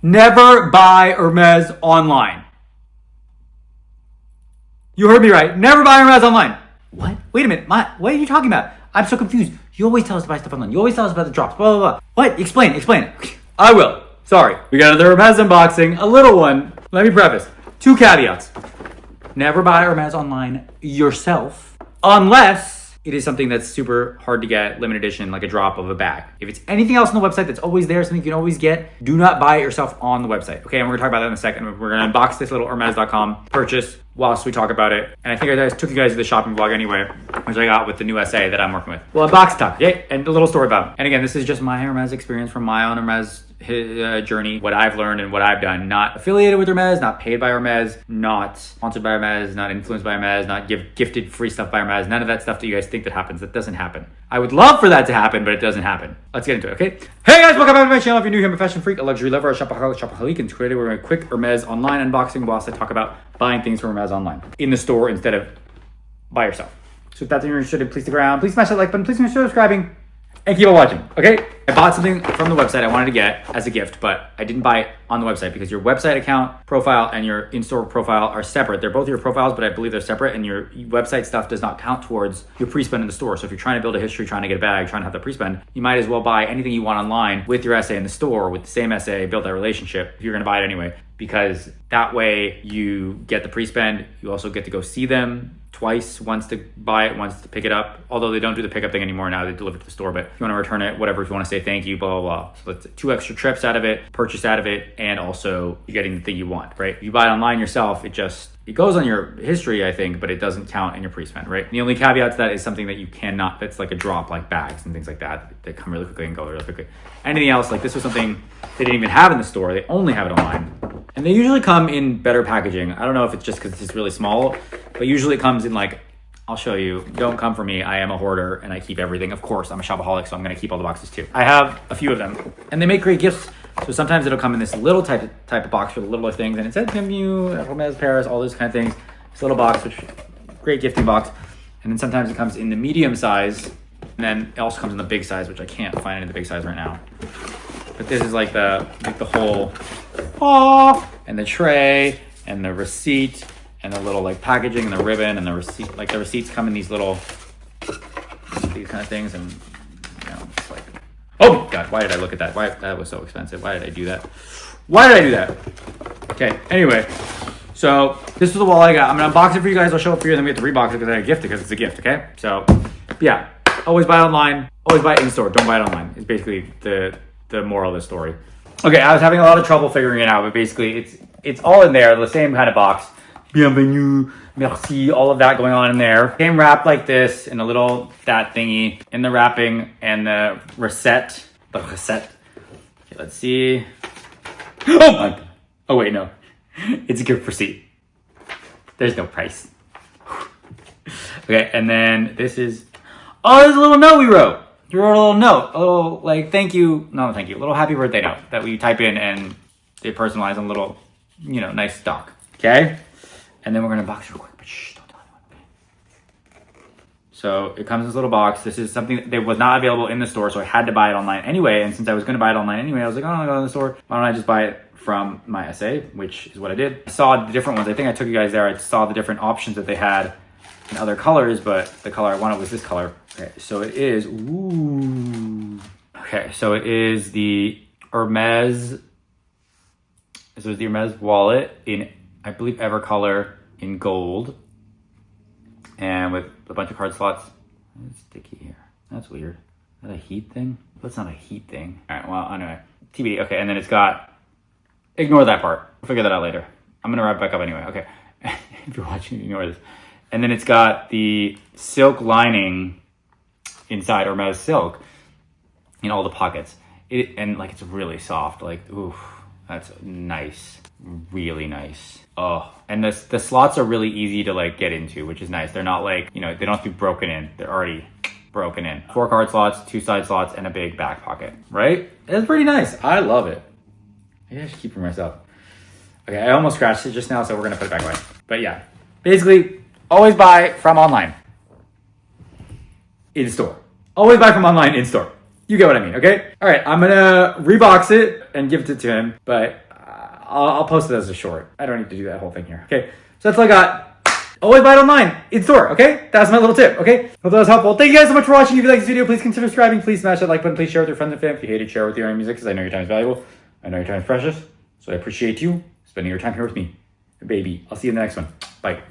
Never buy Hermes online. You heard me right. Never buy Hermes online. What? Wait a minute. What are you talking about? I'm so confused. You always tell us to buy stuff online. You always tell us about the drops. Blah, blah, blah. What? Explain. I will. Sorry. We got another Hermes unboxing. A little one. Let me preface. 2 caveats. Never buy Hermes online yourself unless it is something that's super hard to get, limited edition, like a drop of a bag. If it's anything else on the website that's always there, something you can always get, do not buy it yourself on the website. Okay, and we're gonna talk about that in a second. We're gonna unbox this little Hermes.com purchase whilst we talk about it. And I think I took you guys to the shopping vlog anyway, which I got with the new essay that I'm working with. Well, unbox talk, okay? And a little story about it. And again, this is just my Hermes experience from my own Hermes journey, what I've learned and what I've done. Not affiliated with Hermes, not paid by Hermes, not sponsored by Hermes, not influenced by Hermes, not gifted free stuff by Hermes. None of that stuff that you guys think that happens. That doesn't happen. I would love for that to happen, but it doesn't happen. Let's get into it, okay? Hey guys, welcome back to my channel. If you're new here, I'm a fashion freak, a luxury lover, a shopaholic, and today we're doing a quick Hermes online unboxing whilst I talk about buying things from Hermes online in the store instead of by yourself. So if that's what you're interested in, please stick around. Please smash that like button. Please consider subscribing. And keep on watching, okay? I bought something from the website I wanted to get as a gift, but I didn't buy it on the website because your website account profile and your in-store profile are separate. They're both your profiles, but I believe they're separate, and your website stuff does not count towards your pre-spend in the store. So if you're trying to build a history, trying to get a bag, trying to have the pre-spend, you might as well buy anything you want online with your essay in the store, with the same essay, build that relationship if you're gonna buy it anyway, because that way you get the pre-spend, you also get to go see them twice, once to buy it, once to pick it up. Although they don't do the pickup thing anymore now, they deliver to the store, but if you want to return it, whatever, if you want to say thank you, blah, blah, blah. So that's 2 extra trips out of it, purchase out of it, and also you're getting the thing you want, right? If you buy it online yourself, it goes on your history, I think, but it doesn't count in your pre-spend, right? The only caveat to that is something that you cannot, that's like a drop, like bags and things like that come really quickly and go really quickly. Anything else, like this was something they didn't even have in the store, they only have it online. And they usually come in better packaging. I don't know if it's just because it's really small, but usually it comes in like, I'll show you. Don't come for me. I am a hoarder and I keep everything. Of course, I'm a shopaholic, so I'm gonna keep all the boxes too. I have a few of them and they make great gifts. So sometimes it'll come in this little type of box for the littler things, and it says you, Hermes, Paris, all those kind of things. This little box, which great gifting box. And then sometimes it comes in the medium size, and then it also comes in the big size, which I can't find it in the big size right now. But this is like the whole, and the tray, and the receipt, and the little like packaging, and the ribbon, and the receipt. Like the receipts come in these little, these kind of things, and you know, it's like, oh God, why did I look at that? Why, that was so expensive. Why did I do that? Okay, anyway, so this is the wall I got. I'm gonna unbox it for you guys. I'll show it for you, and then we have to rebox it because I gift it because it's a gift, okay? So yeah, always buy online, always buy it in store, don't buy it online. It's basically the moral of the story. Okay, I was having a lot of trouble figuring it out, but basically it's all in there, the same kind of box. Bienvenue, merci, all of that going on in there. Came wrapped like this in a little that thingy in the wrapping and the recette. Okay, let's see. Oh my God. Oh wait, no. It's a gift receipt. There's no price. Okay, and then this is, oh, there's a little note we wrote. You wrote a little note, a little like thank you, no thank you, a little happy birthday note that we type in and they personalize in a little, you know, nice stock. Okay? And then we're gonna box it real quick, but shh, don't tell anyone, okay? So it comes in this little box. This is something that was not available in the store, so I had to buy it online anyway. And since I was gonna buy it online anyway, I was like, oh, I'm gonna go to the store. Why don't I just buy it from my essay, which is what I did. I saw the different ones. I think I took you guys there. I saw the different options that they had in other colors, but the color I wanted was this color. Okay, so it is, ooh. Okay, so it is the Hermes, this is the Hermes wallet in, I believe, Evercolor in gold. And with a bunch of card slots. It's sticky here. That's weird. Is that a heat thing? That's not a heat thing. All right, well, anyway, TBD. Okay, and then it's got, ignore that part. We'll figure that out later. I'm gonna wrap it back up anyway. Okay, if you're watching, ignore this. And then it's got the silk lining inside, Hermes silk, in all the pockets. And like, it's really soft. Like, ooh, that's nice. Really nice. Oh, and the slots are really easy to like get into, which is nice. They're not like, you know, they don't have to be broken in. They're already broken in. 4 card slots, 2 side slots, and a big back pocket, right? It's pretty nice. I love it. Maybe I should keep it for myself. Okay, I almost scratched it just now, so we're gonna put it back away. But yeah, basically, always buy from online, in store. Always buy from online, in store. You get what I mean, okay? All right, I'm gonna rebox it and give it to him, but I'll post it as a short. I don't need to do that whole thing here. Okay, so that's all I got. Always buy it online, in store, okay? That's my little tip, okay? Hope that was helpful. Thank you guys so much for watching. If you like this video, please consider subscribing. Please smash that like button. Please share with your friends and family. If you hate it, share with your own music, because I know your time is valuable. I know your time is precious. So I appreciate you spending your time here with me. Baby, I'll see you in the next one. Bye.